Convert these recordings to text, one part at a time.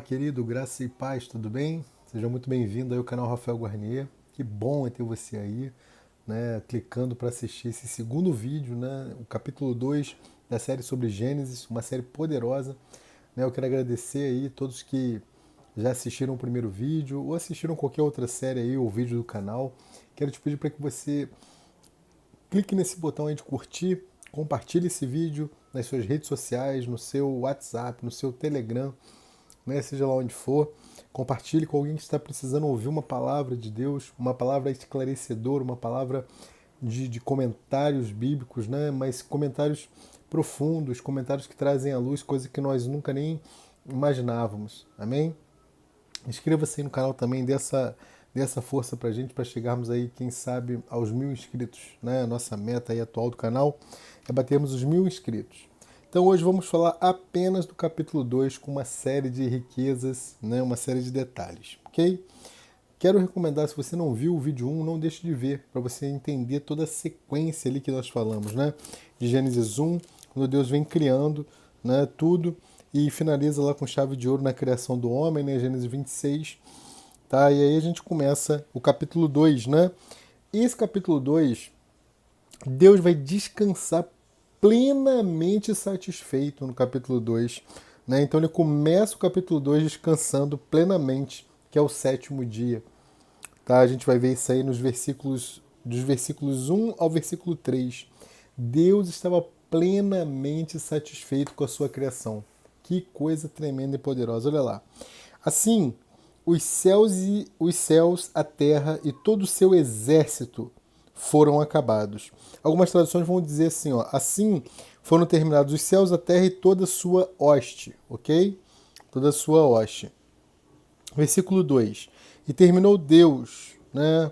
querido, graça e paz, tudo bem? Seja muito bem-vindo aí ao canal Rafael Guarnier. Que bom é ter você aí, né, clicando para assistir esse segundo vídeo, né, o capítulo 2 da série sobre Gênesis, uma série poderosa. Né? Eu quero agradecer aí todos que já assistiram o primeiro vídeo ou assistiram qualquer outra série aí ou vídeo do canal. Quero te pedir para que você clique nesse botão aí de curtir, compartilhe esse vídeo nas suas redes sociais, no seu WhatsApp, no seu Telegram, né, seja lá onde for, compartilhe com alguém que está precisando ouvir uma palavra de Deus, uma palavra esclarecedora, uma palavra de comentários bíblicos, né, mas comentários profundos, comentários que trazem à luz coisas que nós nunca nem imaginávamos. Amém? Inscreva-se aí no canal também, dessa força pra gente, para chegarmos aí, quem sabe, aos 1.000 inscritos. Né? A nossa meta aí atual do canal é batermos os 1.000 inscritos. Então hoje vamos falar apenas do capítulo 2 com uma série de riquezas, né? Uma série de detalhes, ok? Quero recomendar, se você não viu o vídeo 1, não deixe de ver, para você entender toda a sequência ali que nós falamos, né? De Gênesis 1, quando Deus vem criando, né, tudo, e finaliza lá com chave de ouro na criação do homem, né? Gênesis 26, tá? E aí a gente começa o capítulo 2, né? E esse capítulo 2, Deus vai descansar plenamente satisfeito no capítulo 2. Né? Então ele começa o capítulo 2 descansando plenamente, que é o sétimo dia. Tá? A gente vai ver isso aí nos versículos, dos versículos 1 ao versículo 3. Deus estava plenamente satisfeito com a sua criação. Que coisa tremenda e poderosa. Olha lá. Assim, os céus, a terra e todo o seu exército foram acabados. Algumas traduções vão dizer assim, ó, assim foram terminados os céus, a terra e toda a sua hoste, ok? Toda a sua hoste. Versículo 2. E terminou Deus, né?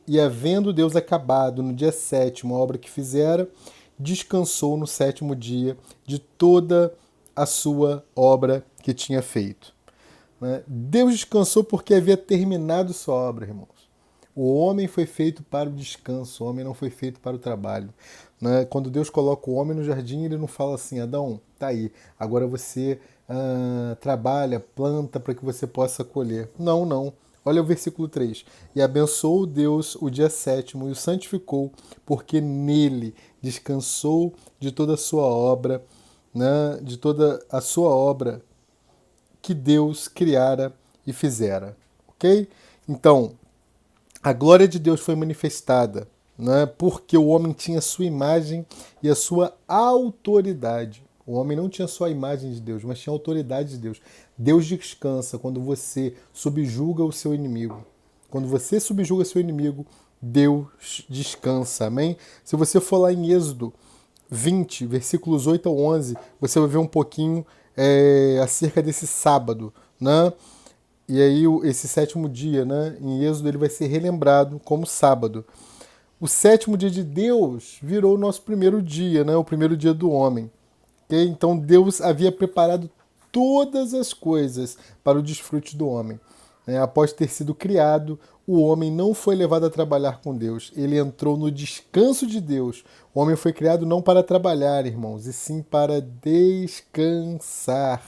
E havendo Deus acabado no dia sétimo a obra que fizera, descansou no sétimo dia de toda a sua obra que tinha feito. Né? Deus descansou porque havia terminado sua obra, irmãos. O homem foi feito para o descanso, o homem não foi feito para o trabalho. Né? Quando Deus coloca o homem no jardim, ele não fala assim, Adão, tá aí, agora você trabalha, planta para que você possa colher. Não, não. Olha o versículo 3. E abençoou Deus o dia sétimo e o santificou, porque nele descansou de toda a sua obra, né? De toda a sua obra que Deus criara e fizera. Ok? Então, a glória de Deus foi manifestada, né, porque o homem tinha a sua imagem e a sua autoridade. O homem não tinha só a imagem de Deus, mas tinha a autoridade de Deus. Deus descansa quando você subjuga o seu inimigo. Quando você subjuga seu inimigo, Deus descansa. Amém? Se você for lá em Êxodo 20, versículos 8 ao 11, você vai ver um pouquinho acerca desse sábado, né? E aí esse sétimo dia, né, em Êxodo, ele vai ser relembrado como sábado. O sétimo dia de Deus virou o nosso primeiro dia, né, o primeiro dia do homem. Okay? Então Deus havia preparado todas as coisas para o desfrute do homem. Após ter sido criado, o homem não foi levado a trabalhar com Deus. Ele entrou no descanso de Deus. O homem foi criado não para trabalhar, irmãos, e sim para descansar.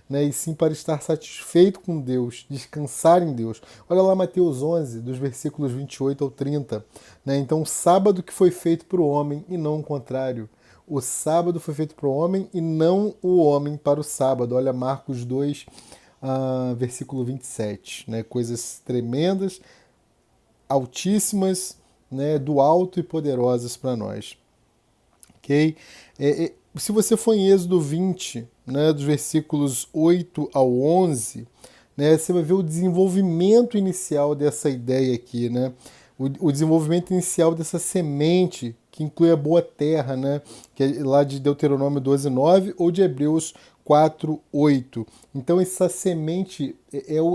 Né? E sim para estar satisfeito com Deus, descansar em Deus. Olha lá Mateus 11, dos versículos 28 ao 30. Né? Então, o sábado que foi feito para o homem e não o contrário. O sábado foi feito para o homem e não o homem para o sábado. Olha Marcos 2, versículo 27. Né? Coisas tremendas, altíssimas, né? Do alto e poderosas para nós. Ok? Se você for em Êxodo 20, né, dos versículos 8 ao 11, né, você vai ver o desenvolvimento inicial dessa ideia aqui, né? O desenvolvimento inicial dessa semente, que inclui a boa terra, né? Que é lá de Deuteronômio 12:9 ou de Hebreus 4:8. Então essa semente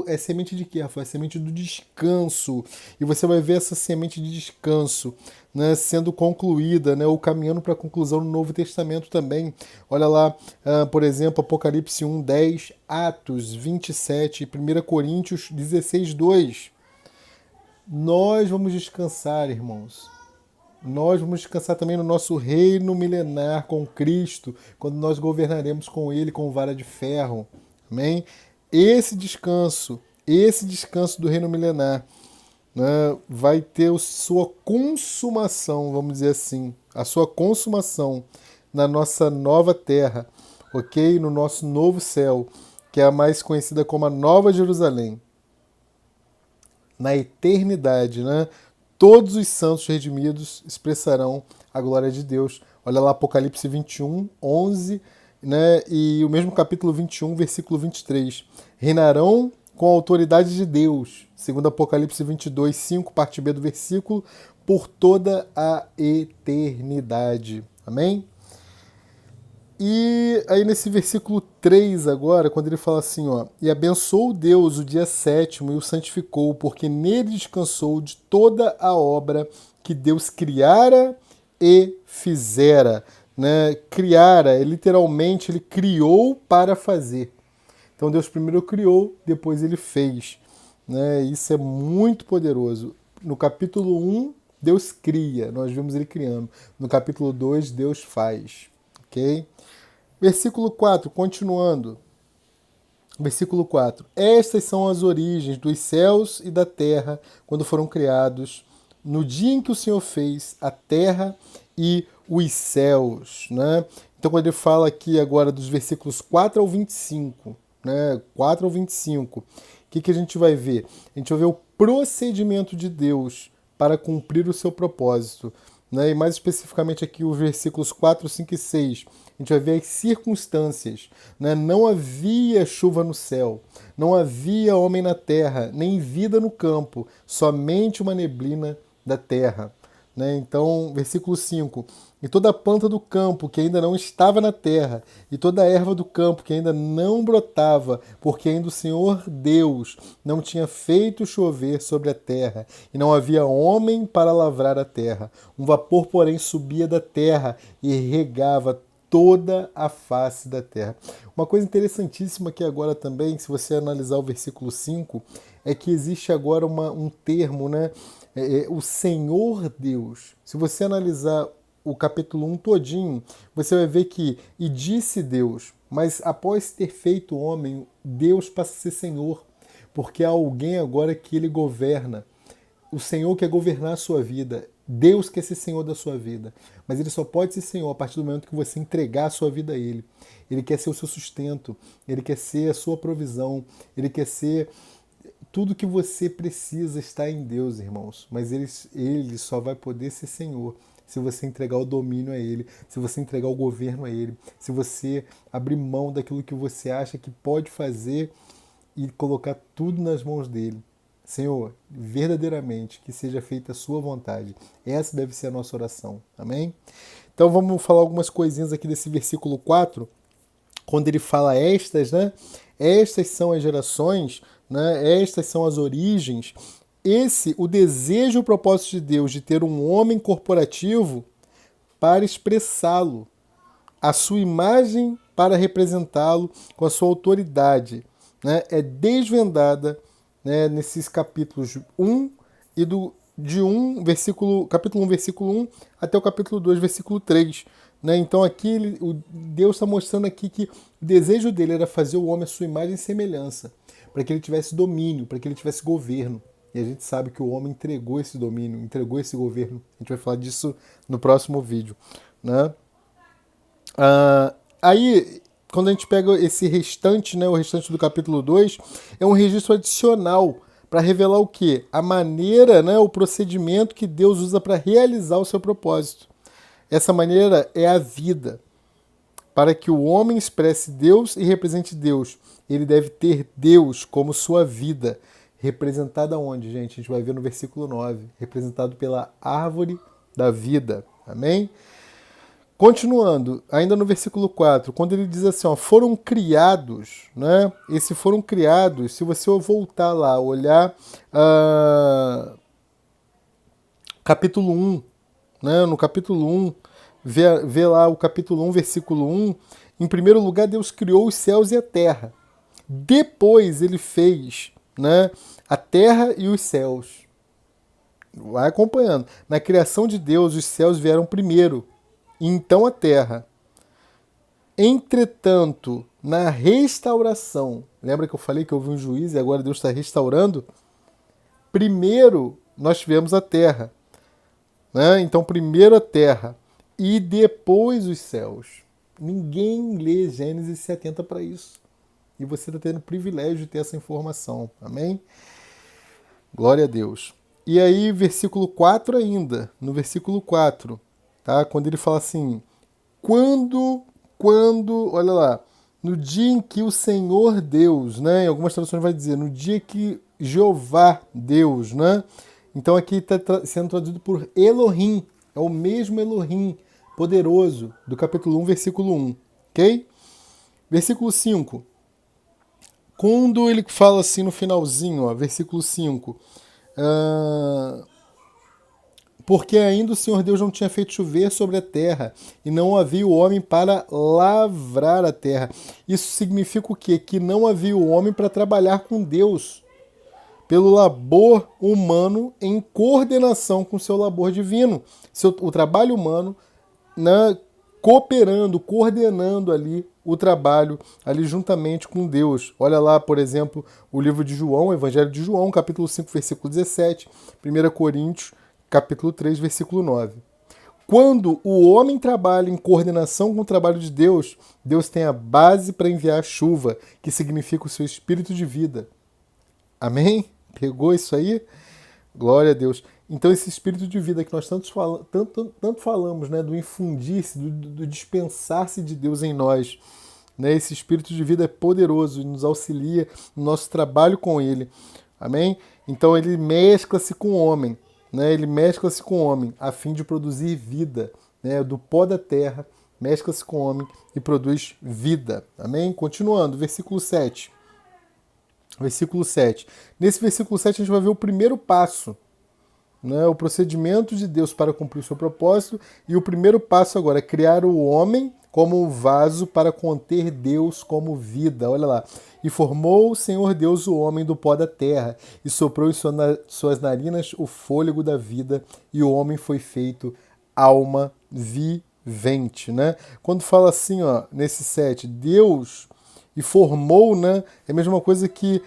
é semente de quê, Rafael? É semente do descanso. E você vai ver essa semente de descanso, né, sendo concluída, né, ou caminhando para a conclusão no Novo Testamento também. Olha lá, por exemplo, Apocalipse 1:10, Atos 27, 1 Coríntios 16:2. Nós vamos descansar, irmãos. Nós vamos descansar também no nosso reino milenar com Cristo, quando nós governaremos com Ele com vara de ferro. Amém? esse descanso do reino milenar, né, vai ter sua consumação, vamos dizer assim, a sua consumação na nossa nova terra, ok? No nosso novo céu, que é a mais conhecida como a Nova Jerusalém. Na eternidade, né? Todos os santos redimidos expressarão a glória de Deus. Olha lá Apocalipse 21, 11, né? E o mesmo capítulo 21, versículo 23. Reinarão com a autoridade de Deus, segundo Apocalipse 22, 5, parte B do versículo, por toda a eternidade. Amém? E aí nesse versículo 3 agora, quando ele fala assim, ó, e abençoou Deus o dia sétimo e o santificou, porque nele descansou de toda a obra que Deus criara e fizera. Né? Criara, literalmente, ele criou para fazer. Então Deus primeiro criou, depois ele fez. Né? Isso é muito poderoso. No capítulo 1, Deus cria, nós vimos ele criando. No capítulo 2, Deus faz. Ok? Versículo 4, continuando. Versículo 4. Estas são as origens dos céus e da terra quando foram criados, no dia em que o Senhor fez a terra e os céus. Né? Então, quando ele fala aqui agora dos versículos 4 ao 25, né? 4 ao 25, o que a gente vai ver? A gente vai ver o procedimento de Deus para cumprir o seu propósito. Né? E mais especificamente aqui os versículos 4, 5 e 6. A gente vai ver as circunstâncias. Né? Não havia chuva no céu, não havia homem na terra, nem vida no campo, somente uma neblina da terra. Né? Então, versículo 5. E toda a planta do campo que ainda não estava na terra, e toda a erva do campo que ainda não brotava, porque ainda o Senhor Deus não tinha feito chover sobre a terra, e não havia homem para lavrar a terra. Um vapor, porém, subia da terra e regava toda a face da terra. Uma coisa interessantíssima aqui agora também, se você analisar o versículo 5, é que existe agora um termo, né? O Senhor Deus. Se você analisar o capítulo 1 todinho, você vai ver que, e disse Deus, mas após ter feito o homem, Deus passa a ser Senhor, porque há alguém agora que ele governa. O Senhor quer governar a sua vida. Deus quer ser Senhor da sua vida. Mas Ele só pode ser Senhor a partir do momento que você entregar a sua vida a Ele. Ele quer ser o seu sustento. Ele quer ser a sua provisão. Ele quer ser tudo que você precisa está em Deus, irmãos. Mas ele só vai poder ser Senhor se você entregar o domínio a Ele, se você entregar o governo a Ele, se você abrir mão daquilo que você acha que pode fazer e colocar tudo nas mãos dele. Senhor, verdadeiramente que seja feita a sua vontade. Essa deve ser a nossa oração. Amém? Então vamos falar algumas coisinhas aqui desse versículo 4, quando ele fala estas, né? Estas são as gerações, né? Estas são as origens. O desejo e o propósito de Deus de ter um homem corporativo para expressá-lo, a sua imagem para representá-lo com a sua autoridade, né? É desvendada, né, nesses capítulos 1 e capítulo 1, versículo 1 até o capítulo 2, versículo 3. Né? Então aqui Deus está mostrando aqui que o desejo dele era fazer o homem à sua imagem e semelhança, para que ele tivesse domínio, para que ele tivesse governo. E a gente sabe que o homem entregou esse domínio, entregou esse governo. A gente vai falar disso no próximo vídeo. Né? Aí, quando a gente pega esse restante, né, o restante do capítulo 2, é um registro adicional para revelar o quê? A maneira, né, o procedimento que Deus usa para realizar o seu propósito. Essa maneira é a vida. Para que o homem expresse Deus e represente Deus, ele deve ter Deus como sua vida. Representada onde, gente? A gente vai ver no versículo 9. Representado pela árvore da vida. Amém? Continuando, ainda no versículo 4, quando ele diz assim, ó, foram criados, né? Esse foram criados, se você voltar lá, olhar capítulo 1, né? No capítulo 1, vê lá o capítulo 1, versículo 1, em primeiro lugar Deus criou os céus e a terra. Depois ele fez, né, a terra e os céus. Vai acompanhando. Na criação de Deus, os céus vieram primeiro, e então a terra. Entretanto, na restauração. Lembra que eu falei que houve um juiz e agora Deus está restaurando? Primeiro nós tivemos a terra, né? Então primeiro a terra e depois os céus. Ninguém lê Gênesis e se atenta para isso. E você está tendo o privilégio de ter essa informação. Amém? Glória a Deus. E aí, versículo 4 ainda. No versículo 4, tá? Quando ele fala assim, olha lá, no dia em que o Senhor Deus, né? Em algumas traduções vai dizer, no dia que Jeová Deus, né? Então aqui está sendo traduzido por Elohim, é o mesmo Elohim, poderoso, do capítulo 1, versículo 1, ok? Versículo 5, quando ele fala assim no finalzinho, ó, versículo 5, porque ainda o Senhor Deus não tinha feito chover sobre a terra, e não havia o homem para lavrar a terra. Isso significa o quê? Que não havia o homem para trabalhar com Deus, pelo labor humano em coordenação com o seu labor divino. O trabalho humano, né, cooperando, coordenando ali o trabalho, ali juntamente com Deus. Olha lá, por exemplo, o livro de João, o Evangelho de João, capítulo 5, versículo 17, 1 Coríntios, capítulo 3, versículo 9. Quando o homem trabalha em coordenação com o trabalho de Deus, Deus tem a base para enviar a chuva, que significa o seu espírito de vida. Amém? Pegou isso aí? Glória a Deus. Então esse espírito de vida que nós tanto falamos, né, do infundir-se, do dispensar-se de Deus em nós, né, esse espírito de vida é poderoso e nos auxilia no nosso trabalho com Ele. Amém? Então ele mescla-se com o homem, né, ele mescla-se com o homem a fim de produzir vida, né, do pó da terra, mescla-se com o homem e produz vida. Amém? Continuando, versículo 7. Versículo 7. Nesse versículo 7 a gente vai ver o primeiro passo, né? O procedimento de Deus para cumprir o seu propósito. E o primeiro passo agora é criar o homem como um vaso para conter Deus como vida. Olha lá. E formou o Senhor Deus o homem do pó da terra e soprou em suas narinas o fôlego da vida e o homem foi feito alma vivente, né? Quando fala assim, ó, nesse 7, Deus... E formou, né? É a mesma coisa que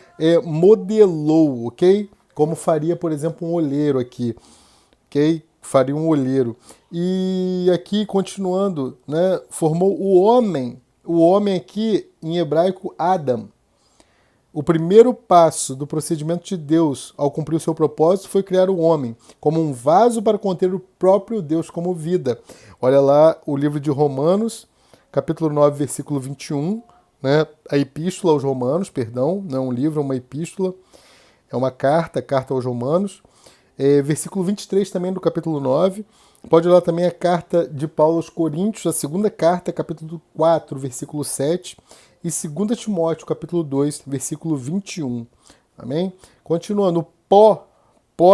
modelou, ok? Como faria, por exemplo, um olheiro aqui, ok? Faria um olheiro. E aqui, continuando, né? Formou o homem aqui, em hebraico, Adam. O primeiro passo do procedimento de Deus ao cumprir o seu propósito foi criar o homem como um vaso para conter o próprio Deus como vida. Olha lá o livro de Romanos, capítulo 9, versículo 21, né? A epístola aos Romanos, perdão, não é um livro, é uma epístola, é uma carta aos Romanos. Versículo 23 também do capítulo 9. Pode olhar também a carta de Paulo aos Coríntios, a segunda carta, capítulo 4, versículo 7. E 2 Timóteo, capítulo 2, versículo 21. Amém? Continuando, pó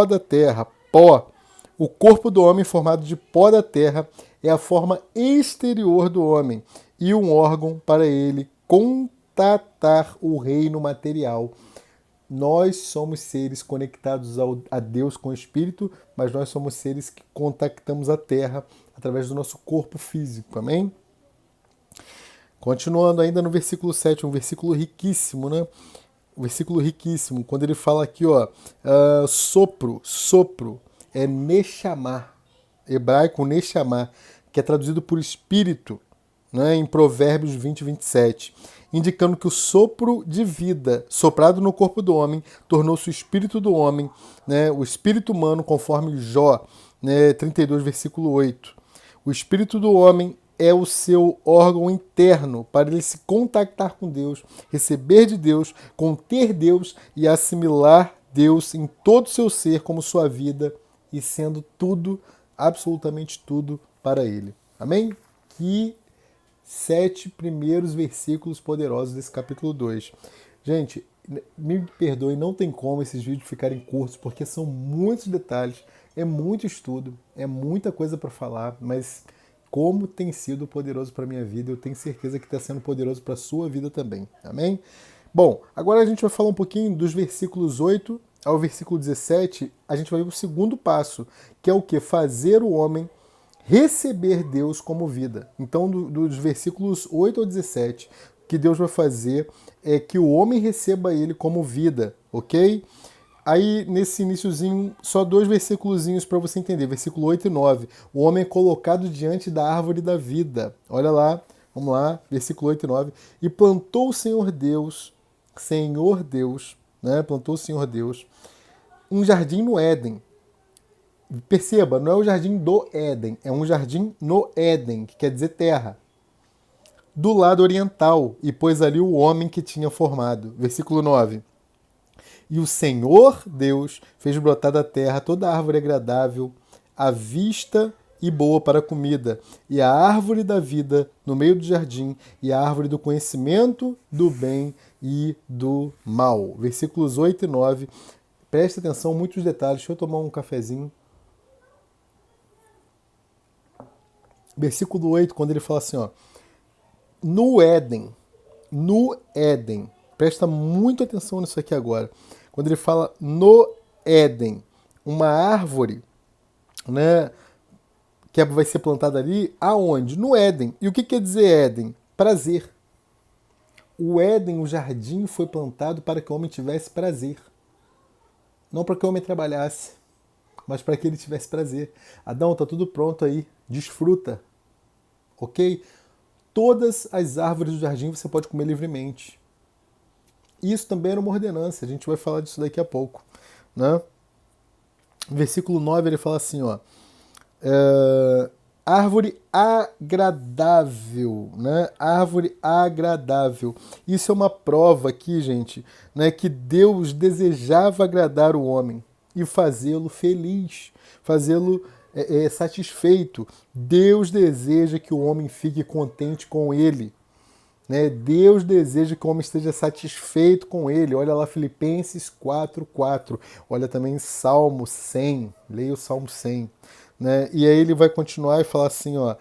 da terra, pó. O corpo do homem formado de pó da terra é a forma exterior do homem e um órgão para ele contatar o reino material. Nós somos seres conectados a Deus com o Espírito, mas nós somos seres que contactamos a terra através do nosso corpo físico, amém? Continuando ainda no versículo 7, um versículo riquíssimo, né? Um versículo riquíssimo, quando ele fala aqui, ó, sopro, é Neshama, hebraico Neshama, que é traduzido por espírito, né, em Provérbios 20, 27, indicando que o sopro de vida soprado no corpo do homem tornou-se o espírito do homem, né, o espírito humano, conforme Jó, né, 32, versículo 8. O espírito do homem é o seu órgão interno para ele se contactar com Deus, receber de Deus, conter Deus e assimilar Deus em todo o seu ser como sua vida e sendo tudo, absolutamente tudo para ele. Amém? Que 7 primeiros versículos poderosos desse capítulo 2. Gente, me perdoe, não tem como esses vídeos ficarem curtos, porque são muitos detalhes, é muito estudo, é muita coisa para falar, mas como tem sido poderoso para a minha vida, eu tenho certeza que está sendo poderoso para a sua vida também. Amém? Bom, agora a gente vai falar um pouquinho dos versículos 8 ao versículo 17, a gente vai ver o segundo passo, que é o que? Fazer o homem receber Deus como vida. Então, dos versículos 8 ao 17, que Deus vai fazer é que o homem receba ele como vida, ok? Aí, nesse iniciozinho, só 2 versículozinhos para você entender. Versículo 8 e 9. O homem é colocado diante da árvore da vida. Olha lá, vamos lá, versículo 8 e 9. E plantou o Senhor Deus, né? Plantou o Senhor Deus, um jardim no Éden. Perceba, não é o jardim do Éden, é um jardim no Éden, que quer dizer terra. Do lado oriental, e pôs ali o homem que tinha formado. Versículo 9. E o Senhor Deus fez brotar da terra toda árvore agradável à vista e boa para a comida, e a árvore da vida no meio do jardim, e a árvore do conhecimento do bem e do mal. Versículos 8 e 9. Presta atenção, muitos detalhes. Deixa eu tomar um cafezinho. Versículo 8, quando ele fala assim, ó, no Éden, presta muito atenção nisso aqui agora. Quando ele fala no Éden, uma árvore, né, que vai ser plantada ali, aonde? No Éden. E o que quer dizer Éden? Prazer. O Éden, o jardim, foi plantado para que o homem tivesse prazer. Não para que o homem trabalhasse, mas para que ele tivesse prazer. Adão, está tudo pronto aí, desfruta, ok? Todas as árvores do jardim você pode comer livremente. Isso também era uma ordenança, a gente vai falar disso daqui a pouco, né? Versículo 9 ele fala assim, ó, árvore agradável, né? Árvore agradável. Isso é uma prova aqui, gente, né, que Deus desejava agradar o homem e fazê-lo feliz, fazê-lo satisfeito. Deus deseja que o homem fique contente com ele. Né? Deus deseja que o homem esteja satisfeito com ele. Olha lá Filipenses 4:4. Olha também Salmo 100. Leia o Salmo 100. Né? E aí ele vai continuar e falar assim, ó,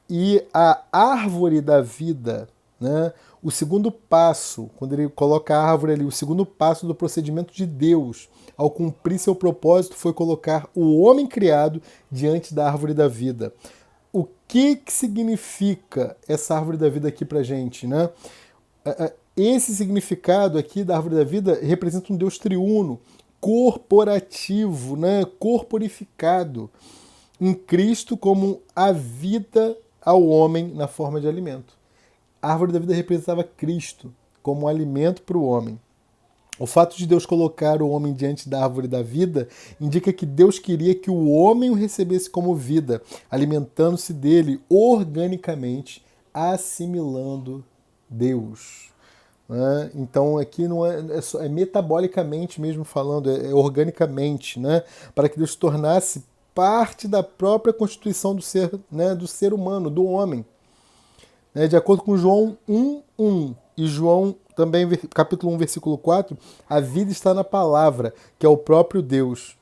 e a árvore da vida, né? O segundo passo, quando ele coloca a árvore ali, o segundo passo do procedimento de Deus ao cumprir seu propósito foi colocar o homem criado diante da árvore da vida. O que significa essa árvore da vida aqui pra gente, né? Esse significado aqui da árvore da vida representa um Deus triuno, corporativo, né? Corporificado em Cristo como a vida ao homem na forma de alimento. A árvore da vida representava Cristo como alimento para o homem. O fato de Deus colocar o homem diante da árvore da vida indica que Deus queria que o homem o recebesse como vida, alimentando-se dele organicamente, assimilando Deus. Né? Então aqui não é metabolicamente mesmo falando, é organicamente, né? Para que Deus se tornasse parte da própria constituição do ser, né? Do ser humano, do homem. De acordo com João 1:1 e João também, capítulo 1, versículo 4, a vida está na palavra, que é o próprio Deus.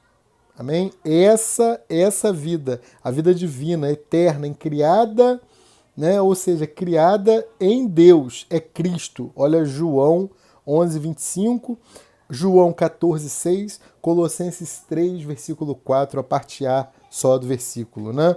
Amém? Essa vida, a vida divina, eterna, criada, né? Ou seja, criada em Deus, é Cristo. Olha João 11:25, João 14:6, Colossenses 3, versículo 4, a parte A só do versículo, né?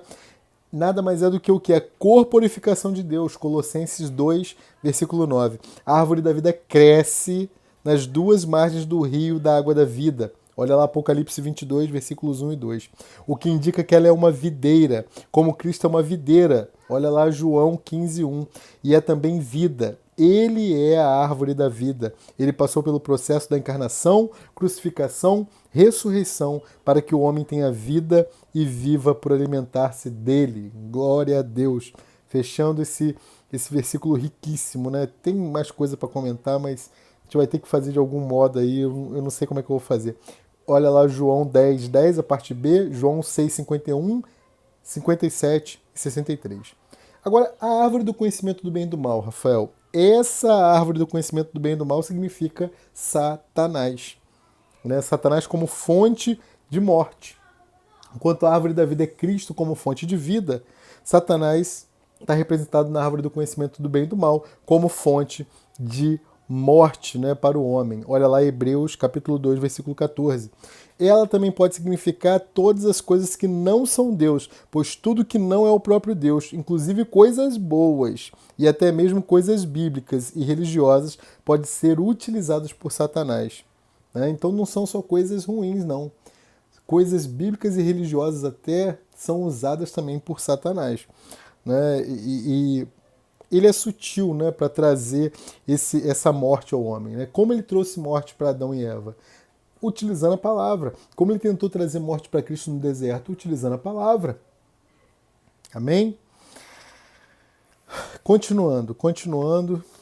Nada mais é do que o que? A corporificação de Deus. Colossenses 2, versículo 9. A árvore da vida cresce nas duas margens do rio da água da vida. Olha lá Apocalipse 22, versículos 1 e 2. O que indica que ela é uma videira, como Cristo é uma videira. Olha lá João 15:1. E é também vida. Ele é a árvore da vida. Ele passou pelo processo da encarnação, crucificação, ressurreição, para que o homem tenha vida e viva por alimentar-se dele. Glória a Deus. Fechando esse versículo riquíssimo, né? Tem mais coisa para comentar, mas a gente vai ter que fazer de algum modo aí. Eu não sei como é que eu vou fazer. Olha lá João 10:10, a parte B, João 6:51, 57 e 63. Agora, a árvore do conhecimento do bem e do mal, Rafael. Essa árvore do conhecimento do bem e do mal significa Satanás. Né? Satanás como fonte de morte. Enquanto a árvore da vida é Cristo como fonte de vida, Satanás está representado na árvore do conhecimento do bem e do mal como fonte de morte, né, para o homem. Olha lá Hebreus capítulo 2, versículo 14. ela também pode significar todas as coisas que não são Deus, pois tudo que não é o próprio Deus, inclusive coisas boas e até mesmo coisas bíblicas e religiosas, pode ser utilizadas por Satanás. Né? Então não são só coisas ruins, não. Coisas bíblicas e religiosas até são usadas também por Satanás. Né? E ele é sutil, né, para trazer essa morte ao homem. Né? Como ele trouxe morte para Adão e Eva? Utilizando a palavra. Como ele tentou trazer morte para Cristo no deserto? Utilizando a palavra. Amém? Continuando,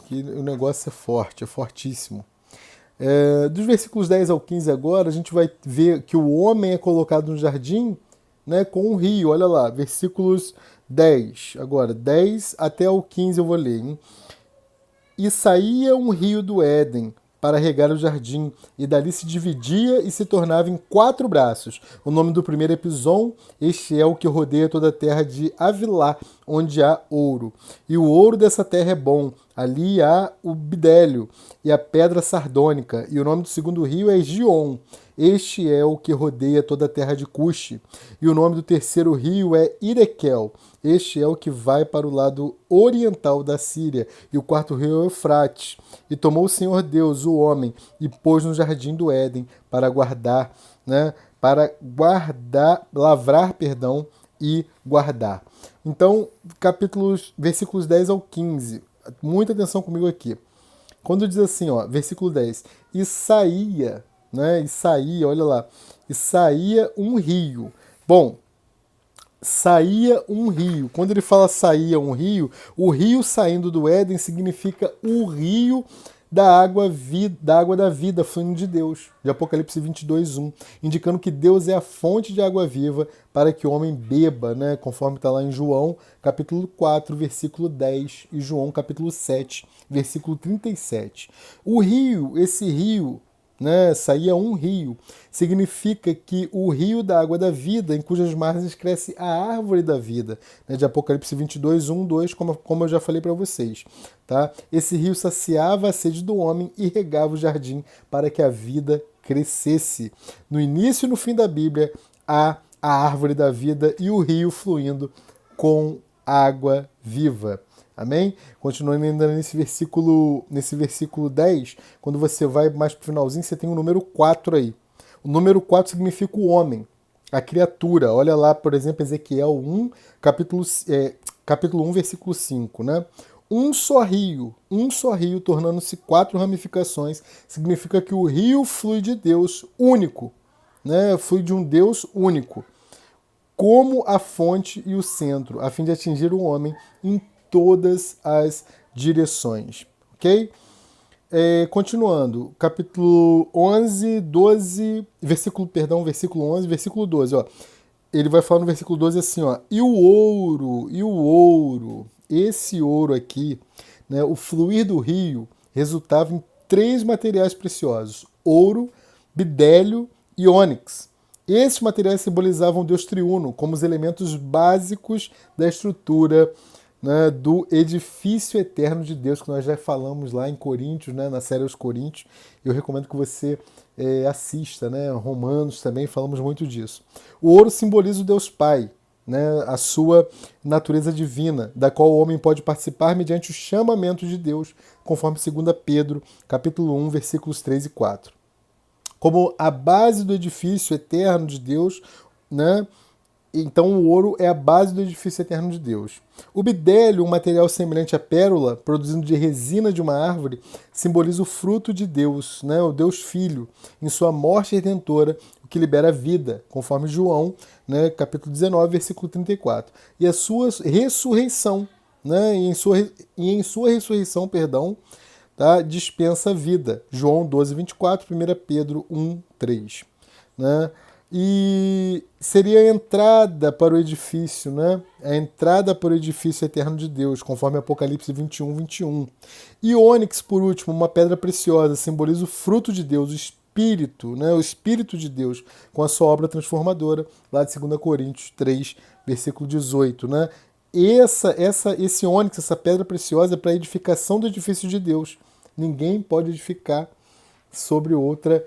que o negócio é forte, é fortíssimo. Dos versículos 10 ao 15 agora, a gente vai ver que o homem é colocado no jardim, né, com um rio. Olha lá, versículos 10. Agora, 10 até o 15 eu vou ler. Hein? E saía um rio do Éden para regar o jardim, e dali se dividia e se tornava em 4 braços. O nome do primeiro é Pison, este é o que rodeia toda a terra de Avilá, onde há ouro. E o ouro dessa terra é bom, ali há o bidélio e a pedra sardônica, e o nome do segundo rio é Gion. Este é o que rodeia toda a terra de Cuxi. E o nome do terceiro rio é Irequel. Este é o que vai para o lado oriental da Síria. E o quarto rio é o Eufrates. E tomou o Senhor Deus, o homem, e pôs no jardim do Éden para guardar, né? Lavrar, e guardar. Então, versículos 10 ao 15. Muita atenção comigo aqui. Quando diz assim, ó, versículo 10, e saía, né? E saía, olha lá, e saía um rio. Bom, saía um rio. Quando ele fala saía um rio, o rio saindo do Éden significa o rio da água da vida fluindo de Deus, de Apocalipse 22:1, indicando que Deus é a fonte de água viva para que o homem beba, né, conforme está lá em João, capítulo 4, versículo 10, e João, capítulo 7, versículo 37. O rio, esse rio, né, saía um rio, significa que o rio da água da vida, em cujas margens cresce a árvore da vida, né, de Apocalipse 22:1, 2, como eu já falei para vocês. Tá? Esse rio saciava a sede do homem e regava o jardim para que a vida crescesse. No início e no fim da Bíblia, há a árvore da vida e o rio fluindo com água viva. Amém? Continuando ainda nesse versículo 10, quando você vai mais para o finalzinho, você tem o número 4 aí. O número 4 significa o homem, a criatura. Olha lá, por exemplo, Ezequiel 1, capítulo 1, versículo 5, né? Um só rio, tornando-se 4 ramificações, significa que o rio flui de Deus único, né? Flui de um Deus único, como a fonte e o centro, a fim de atingir o homem em todas as direções. Ok? Continuando, capítulo 11, 12, versículo 11, versículo 12, ó. Ele vai falar no versículo 12 assim, ó, e o ouro, esse ouro aqui, né, o fluir do rio resultava em 3 materiais preciosos, ouro, bidélio e ônix. Esses materiais simbolizavam Deus triuno, como os elementos básicos da estrutura, né, do edifício eterno de Deus, que nós já falamos lá em Coríntios, né, na série Os Coríntios. Eu recomendo que você assista, né, Romanos também, falamos muito disso. O ouro simboliza o Deus Pai, né, a sua natureza divina, da qual o homem pode participar mediante o chamamento de Deus, conforme 2 Pedro, capítulo 1, versículos 3 e 4. Como a base do edifício eterno de Deus, né, então o ouro é a base do edifício eterno de Deus. O bidélio, um material semelhante à pérola, produzido de resina de uma árvore, simboliza o fruto de Deus, né, o Deus Filho, em sua morte redentora, o que libera a vida, conforme João, né, capítulo 19, versículo 34. E a sua ressurreição, né, em sua ressurreição, tá, dispensa a vida. João 12, 24, 1 Pedro 1, 3. Né? E seria a entrada para o edifício, né? A entrada para o edifício eterno de Deus, conforme Apocalipse 21, 21. E ônix, por último, uma pedra preciosa, simboliza o fruto de Deus, o Espírito, né? O Espírito de Deus, com a sua obra transformadora, lá de 2 Coríntios 3, versículo 18. Né? Esse ônix, essa pedra preciosa, é para a edificação do edifício de Deus. Ninguém pode edificar sobre outra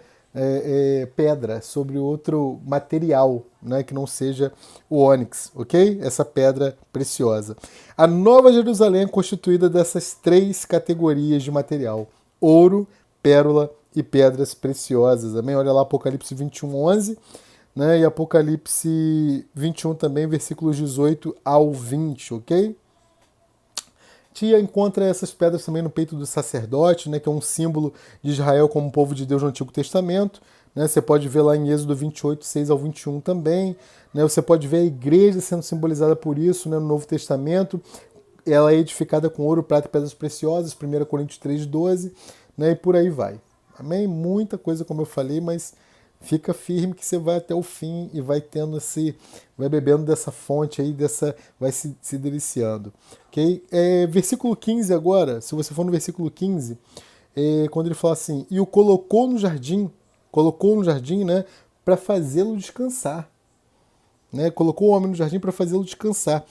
pedra, sobre outro material, né, que não seja o ônix, ok? Essa pedra preciosa. A Nova Jerusalém é constituída dessas três categorias de material: ouro, pérola e pedras preciosas. Amém? Olha lá Apocalipse 21:11, né, e Apocalipse 21 também, versículos 18 ao 20, ok? Tia encontra essas pedras também no peito do sacerdote, né, que é um símbolo de Israel como povo de Deus no Antigo Testamento. Né, você pode ver lá em Êxodo 28, 6 ao 21 também. Né, você pode ver a igreja sendo simbolizada por isso, né, no Novo Testamento. Ela é edificada com ouro, prata e pedras preciosas, 1 Coríntios 3,12, né, e por aí vai. Amém? Muita coisa, como eu falei, mas fica firme que você vai até o fim e vai tendo vai bebendo dessa fonte aí, vai se deliciando. Okay? Versículo 15 agora, se você for no versículo 15, quando ele fala assim, e o colocou no jardim, né, para fazê-lo descansar. Né? Colocou o homem no jardim para fazê-lo descansar.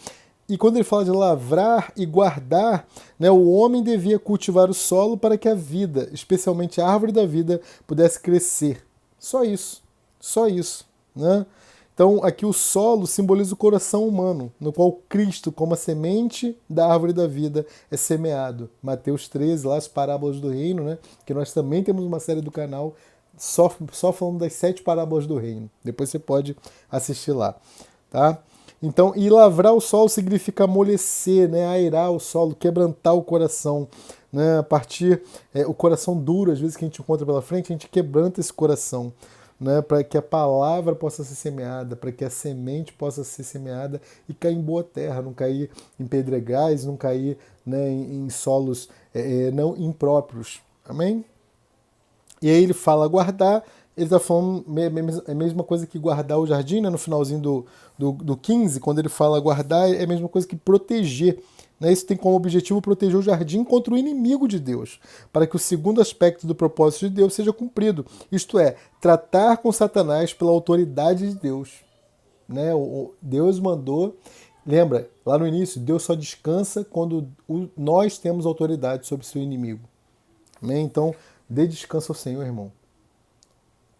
E quando ele fala de lavrar e guardar, né, o homem devia cultivar o solo para que a vida, especialmente a árvore da vida, pudesse crescer. Só isso. Só isso. Né? Então, aqui o solo simboliza o coração humano, no qual Cristo, como a semente da árvore da vida, é semeado. Mateus 13, lá as parábolas do reino, né? Que nós também temos uma série do canal só falando das 7 parábolas do reino. Depois você pode assistir lá. Tá? Então, e lavrar o solo significa amolecer, né? Airar o solo, quebrantar o coração. Né? A partir, o coração duro, às vezes, que a gente encontra pela frente, a gente quebranta esse coração. Né, para que a palavra possa ser semeada, para que a semente possa ser semeada e cair em boa terra, não cair em pedregais, não cair, né, em solos não impróprios. Amém? E aí ele fala guardar, ele está falando a mesma coisa que guardar o jardim, né, no finalzinho do 15, quando ele fala guardar, é a mesma coisa que proteger. Né? Isso tem como objetivo proteger o jardim contra o inimigo de Deus, para que o segundo aspecto do propósito de Deus seja cumprido, isto é, tratar com Satanás pela autoridade de Deus. Né? Deus mandou, lembra, lá no início, Deus só descansa quando nós temos autoridade sobre seu inimigo. Né? Então, dê descanso ao Senhor, irmão.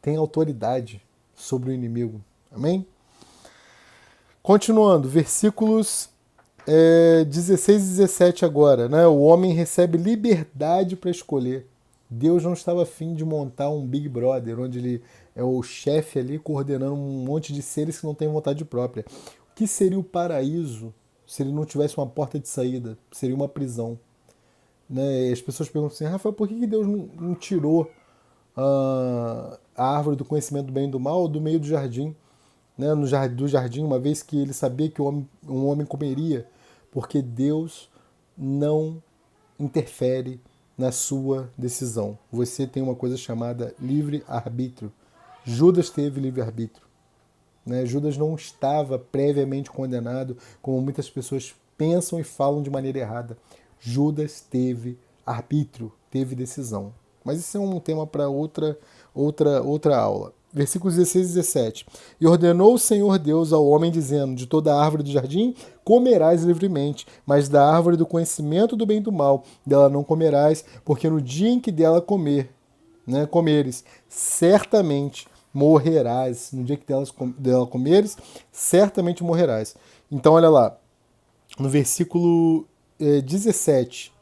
Tem autoridade sobre o inimigo. Amém? Continuando, versículos 16 e 17 agora, né? O homem recebe liberdade para escolher. Deus não estava afim de montar um Big Brother, onde ele é o chefe ali coordenando um monte de seres que não têm vontade própria. O que seria o paraíso se ele não tivesse uma porta de saída? Seria uma prisão. Né? E as pessoas perguntam assim, Rafael, por que Deus não tirou a árvore do conhecimento do bem e do mal do meio do jardim? Né, do jardim, uma vez que ele sabia que um homem comeria, porque Deus não interfere na sua decisão. Você tem uma coisa chamada livre-arbítrio. Judas teve livre-arbítrio. Né? Judas não estava previamente condenado, como muitas pessoas pensam e falam de maneira errada. Judas teve arbítrio, teve decisão. Mas isso é um tema para outra aula. Versículos 16 e 17. E ordenou o Senhor Deus ao homem, dizendo, de toda a árvore do jardim comerás livremente, mas da árvore do conhecimento do bem e do mal, dela não comerás, porque no dia em que dela comeres, certamente morrerás. No dia que dela comeres, certamente morrerás. Então, olha lá, no versículo 17,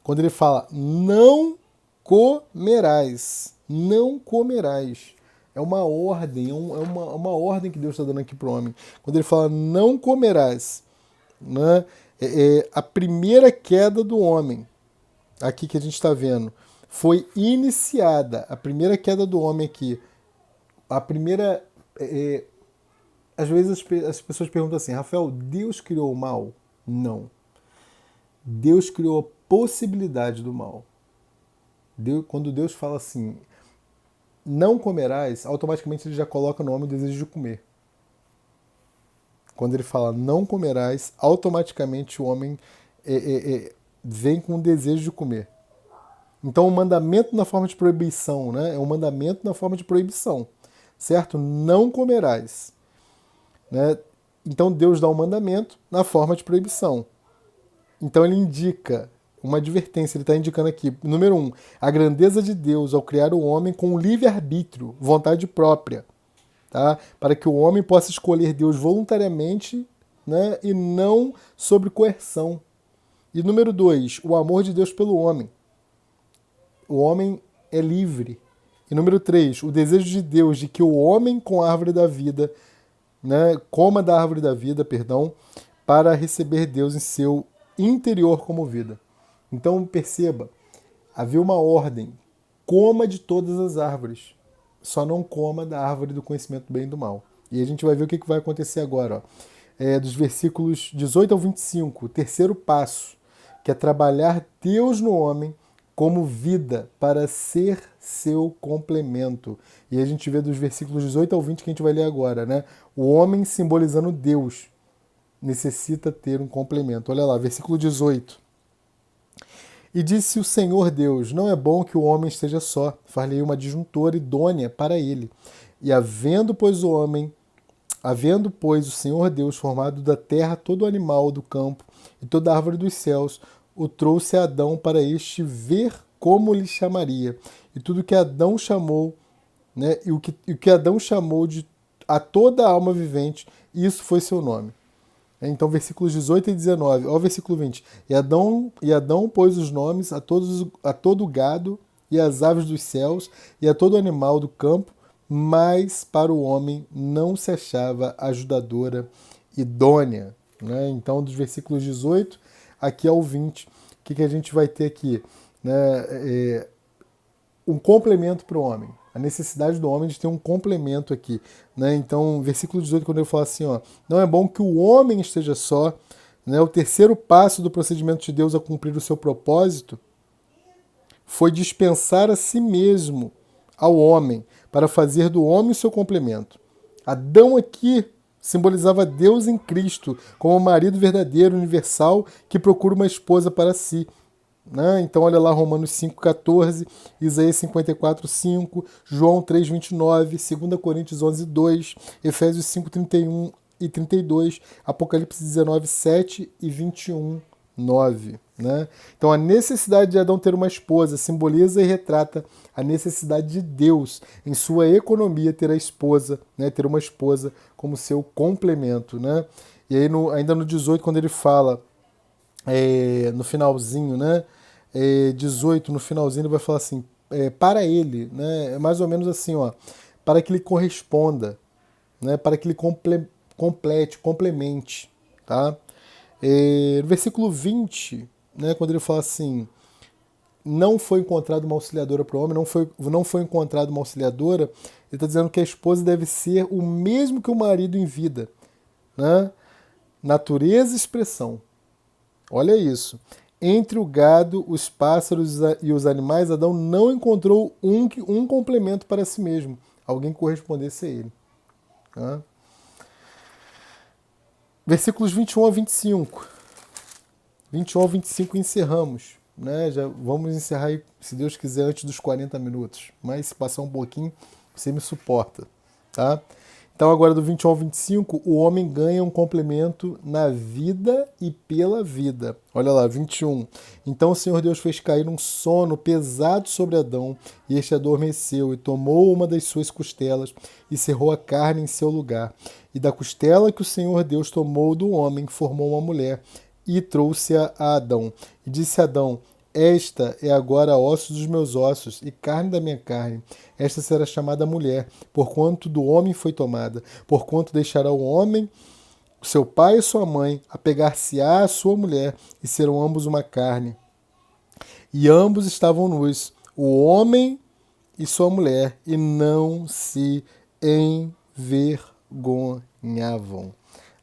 quando ele fala, não comerás, não comerás. É uma ordem, é uma ordem que Deus está dando aqui para o homem. Quando ele fala, não comerás, né? A primeira queda do homem, aqui que a gente está vendo, foi iniciada. A primeira queda do homem aqui, a primeira... às vezes as pessoas perguntam assim, Rafael, Deus criou o mal? Não. Deus criou a possibilidade do mal. Quando Deus fala assim, não comerás, automaticamente ele já coloca no homem o desejo de comer. Quando ele fala não comerás, automaticamente o homem vem com o desejo de comer. Então o mandamento na forma de proibição, né? É um mandamento na forma de proibição, certo? Não comerás. Né? Então Deus dá um mandamento na forma de proibição. Então ele indica uma advertência, ele está indicando aqui. Número 1, a grandeza de Deus ao criar o homem com livre-arbítrio, vontade própria, tá? Para que o homem possa escolher Deus voluntariamente, né? E não sobre coerção. E número 2, o amor de Deus pelo homem. O homem é livre. E número 3, o desejo de Deus de que o homem com a árvore da vida, né, coma da árvore da vida, perdão, para receber Deus em seu interior como vida. Então perceba, havia uma ordem, coma de todas as árvores, só não coma da árvore do conhecimento do bem e do mal. E a gente vai ver o que vai acontecer agora. Ó. Dos versículos 18 ao 25, o terceiro passo, que é trabalhar Deus no homem como vida para ser seu complemento. E a gente vê dos versículos 18 ao 20 que a gente vai ler agora, né? O homem simbolizando Deus necessita ter um complemento. Olha lá, versículo 18. E disse o Senhor Deus, não é bom que o homem esteja só, far-lhe uma adjuntora idônea para ele. E havendo, pois, o Senhor Deus formado da terra todo animal do campo e toda árvore dos céus, o trouxe a Adão para este ver como lhe chamaria. E tudo que Adão chamou, né, e o que Adão chamou de a toda alma vivente, isso foi seu nome. Então, versículos 18 e 19. Olha o versículo 20. E Adão pôs os nomes a todo o gado e às aves dos céus e a todo animal do campo, mas para o homem não se achava ajudadora idônea. Né? Então, dos versículos 18 aqui ao 20, o que a gente vai ter aqui? Né? Um complemento para o homem. A necessidade do homem de ter um complemento aqui. Né? Então, versículo 18, quando ele fala assim, ó, não é bom que o homem esteja só, né? O terceiro passo do procedimento de Deus a cumprir o seu propósito foi dispensar a si mesmo ao homem, para fazer do homem o seu complemento. Adão aqui simbolizava Deus em Cristo, como o marido verdadeiro, universal, que procura uma esposa para si. Né? Então olha lá Romanos 5,14, Isaías 54,5, João 3,29, 2 Coríntios 11,2, Efésios 5,31 e 32, Apocalipse 19,7 e 21,9. Né? Então a necessidade de Adão ter uma esposa simboliza e retrata a necessidade de Deus em sua economia ter a esposa, né? Ter uma esposa como seu complemento. Né? E aí ainda no 18, quando ele fala no finalzinho, né? 18, no finalzinho, ele vai falar assim, para ele, né? É mais ou menos assim, ó, para que ele corresponda, né? Para que ele complemente, tá? No versículo 20, né? Quando ele fala assim, não foi encontrada uma auxiliadora para o homem, não foi encontrada uma auxiliadora, ele está dizendo que a esposa deve ser o mesmo que o marido em vida, né? Natureza e expressão. Olha isso. Entre o gado, os pássaros e os animais, Adão não encontrou um complemento para si mesmo. Alguém que correspondesse a ele. Tá? Versículos 21 a 25. 21 a 25 encerramos. Né? Já vamos encerrar aí, se Deus quiser, antes dos 40 minutos. Mas se passar um pouquinho, você me suporta. Tá? Então, agora do 21 ao 25, o homem ganha um complemento na vida e pela vida. Olha lá, 21. Então o Senhor Deus fez cair um sono pesado sobre Adão, e este adormeceu, e tomou uma das suas costelas, e cerrou a carne em seu lugar. E da costela que o Senhor Deus tomou do homem, formou uma mulher, e trouxe-a a Adão. E disse Adão, esta é agora osso dos meus ossos e carne da minha carne. Esta será chamada mulher, porquanto do homem foi tomada. Porquanto deixará o homem, seu pai e sua mãe, apegar-se-á à sua mulher, e serão ambos uma carne. E ambos estavam nus, o homem e sua mulher, e não se envergonhavam.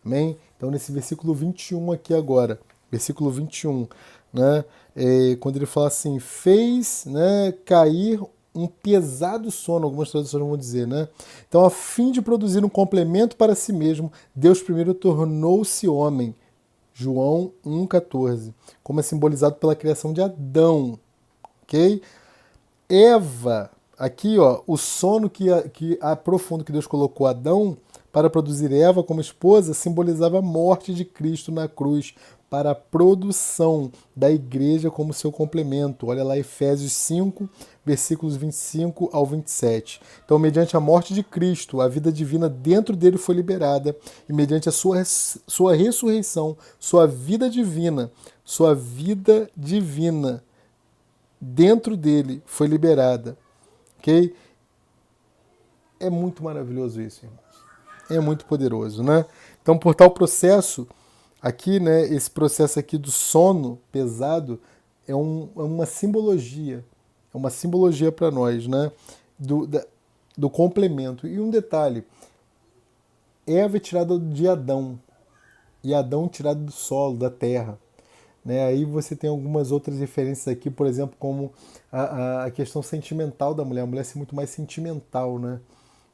Amém? Então, nesse versículo 21 aqui agora, versículo 21, né? Quando ele fala assim, fez, né, cair um pesado sono, algumas traduções vão dizer, né? Então, a fim de produzir um complemento para si mesmo, Deus primeiro tornou-se homem. João 1,14, como é simbolizado pela criação de Adão, ok? Eva, aqui, ó, o sono que profundo que Deus colocou Adão para produzir Eva como esposa simbolizava a morte de Cristo na cruz para a produção da igreja como seu complemento. Olha lá Efésios 5, versículos 25 ao 27. Então, mediante a morte de Cristo, a vida divina dentro dele foi liberada, e mediante a sua ressurreição, sua vida divina dentro dele foi liberada. Ok? É muito maravilhoso isso, irmãos. É muito poderoso, né? Então, por tal processo, aqui, né, esse processo aqui do sono pesado é uma simbologia. É uma simbologia para nós, né? Do complemento. E um detalhe, Eva é tirada de Adão, e Adão tirado do solo, da terra. Né? Aí você tem algumas outras referências aqui, por exemplo, como a questão sentimental da mulher. A mulher ser muito mais sentimental, né?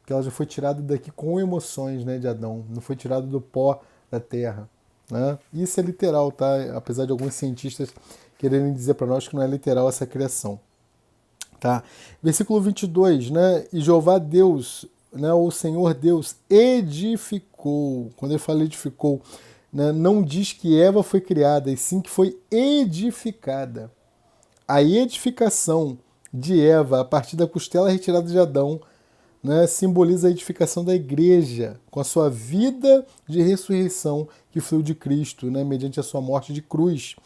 Porque ela já foi tirada daqui com emoções, né, de Adão. Não foi tirada do pó da terra. Né? Isso é literal, tá? Apesar de alguns cientistas quererem dizer para nós que não é literal essa criação. Tá? Versículo 22, né? E Jeová Deus, né, o Senhor Deus, edificou. Quando ele fala edificou, né, não diz que Eva foi criada, e sim que foi edificada. A edificação de Eva a partir da costela retirada de Adão, né, simboliza a edificação da igreja, com a sua vida de ressurreição que fluiu de Cristo, né, mediante a sua morte de cruz,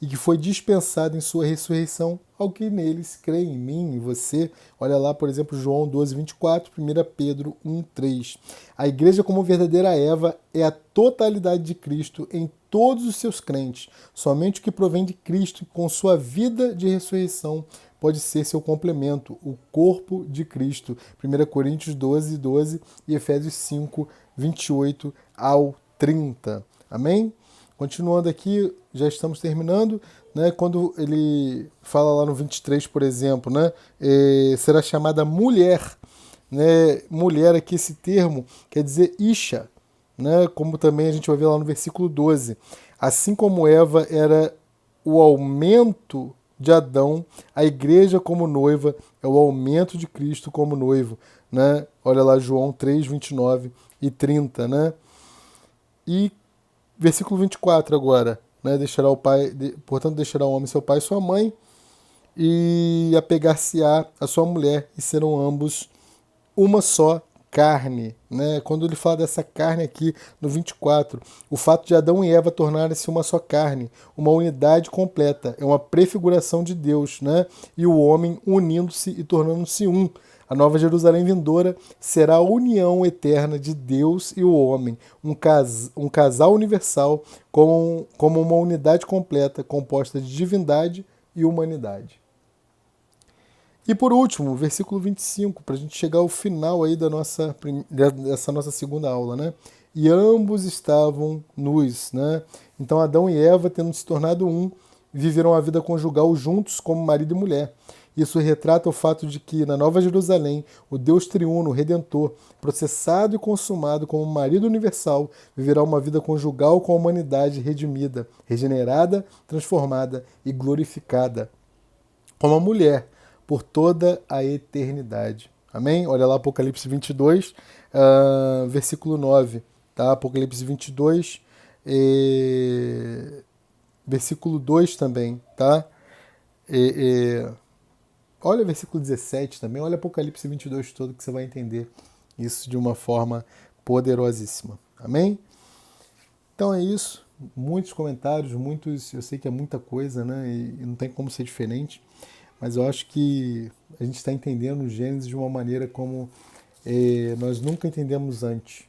e que foi dispensada em sua ressurreição ao que neles crê, em mim, em você. Olha lá, por exemplo, João 12, 24, 1 Pedro 1, 3. A igreja, como verdadeira Eva, é a totalidade de Cristo em todos os seus crentes. Somente o que provém de Cristo, com sua vida de ressurreição, pode ser seu complemento, o corpo de Cristo. 1 Coríntios 12, 12 e Efésios 5, 28 ao 30. Amém? Continuando aqui, já estamos terminando, né? Quando ele fala lá no 23, por exemplo, né? Será chamada mulher. Né? Mulher aqui, esse termo quer dizer isha, né? Como também a gente vai ver lá no versículo 12. Assim como Eva era o aumento de Adão, a igreja como noiva é o aumento de Cristo como noivo, né? Olha lá João 3, 29 e 30, né? E versículo 24 agora, né? Deixará o pai, portanto deixará o homem seu pai e sua mãe, e apegar-se-á a sua mulher, e serão ambos uma só carne, né? Quando ele fala dessa carne aqui no 24, o fato de Adão e Eva tornarem-se uma só carne, uma unidade completa, é uma prefiguração de Deus, né? E o homem unindo-se e tornando-se um. A Nova Jerusalém vindoura será a união eterna de Deus e o homem, um casal universal como uma unidade completa composta de divindade e humanidade. E por último, versículo 25, para a gente chegar ao final aí dessa nossa segunda aula, né? E ambos estavam nus, né? Então Adão e Eva, tendo se tornado um, viveram a vida conjugal juntos como marido e mulher. Isso retrata o fato de que, na Nova Jerusalém, o Deus triuno, redentor, processado e consumado como marido universal, viverá uma vida conjugal com a humanidade redimida, regenerada, transformada e glorificada. Como a mulher, por toda a eternidade. Amém? Olha lá Apocalipse 22, versículo 9. Tá? Apocalipse 22, versículo 2 também. Tá? Olha o versículo 17 também. Olha Apocalipse 22 todo, que você vai entender isso de uma forma poderosíssima. Amém? Então é isso. Muitos comentários, eu sei que é muita coisa, né? E não tem como ser diferente. Mas eu acho que a gente está entendendo o Gênesis de uma maneira como nós nunca entendemos antes.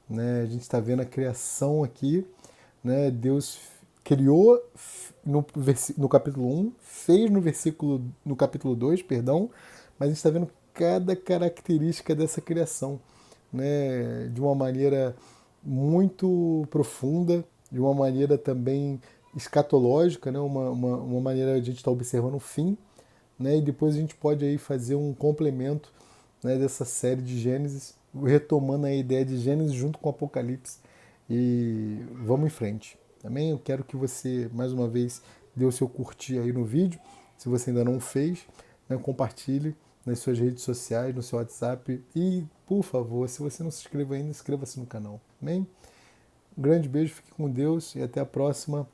Né? A gente está vendo a criação aqui, né? Deus criou no capítulo 1, fez no capítulo 2, perdão, mas a gente está vendo cada característica dessa criação, né? De uma maneira muito profunda, de uma maneira também escatológica, né? Uma maneira de a gente estar observando o fim, né? E depois a gente pode aí fazer um complemento, né, dessa série de Gênesis, retomando a ideia de Gênesis junto com Apocalipse, e vamos em frente. Amém? Eu quero que você, mais uma vez, dê o seu curtir aí no vídeo. Se você ainda não fez, né, compartilhe nas suas redes sociais, no seu WhatsApp, e, por favor, se você não se inscreveu ainda, inscreva-se no canal. Amém? Um grande beijo, fique com Deus e até a próxima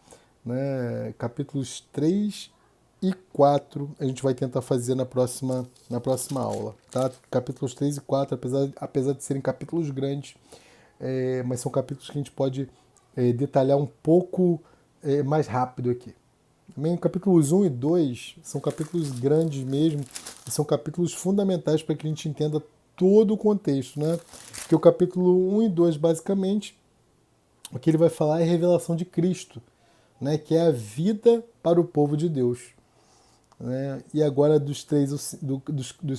né? Capítulos 3 e 4 a gente vai tentar fazer na próxima aula, tá? Capítulos 3 e 4, apesar de serem capítulos grandes, mas são capítulos que a gente pode detalhar um pouco mais rápido aqui. Também capítulos 1 e 2 são capítulos grandes mesmo, e são capítulos fundamentais para que a gente entenda todo o contexto, né? Porque o capítulo 1 e 2, basicamente, o que ele vai falar é a revelação de Cristo, né? Que é a vida para o povo de Deus. Né? E agora dos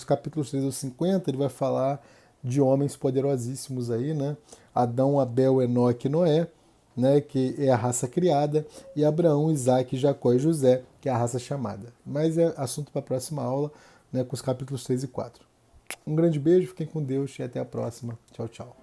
capítulos 3 ao 50, ele vai falar de homens poderosíssimos aí, né? Adão, Abel, Enoque e Noé, né? Que é a raça criada, e Abraão, Isaac, Jacó e José, que é a raça chamada. Mas é assunto para a próxima aula, né? Com os capítulos 3 e 4. Um grande beijo, fiquem com Deus e até a próxima. Tchau, tchau.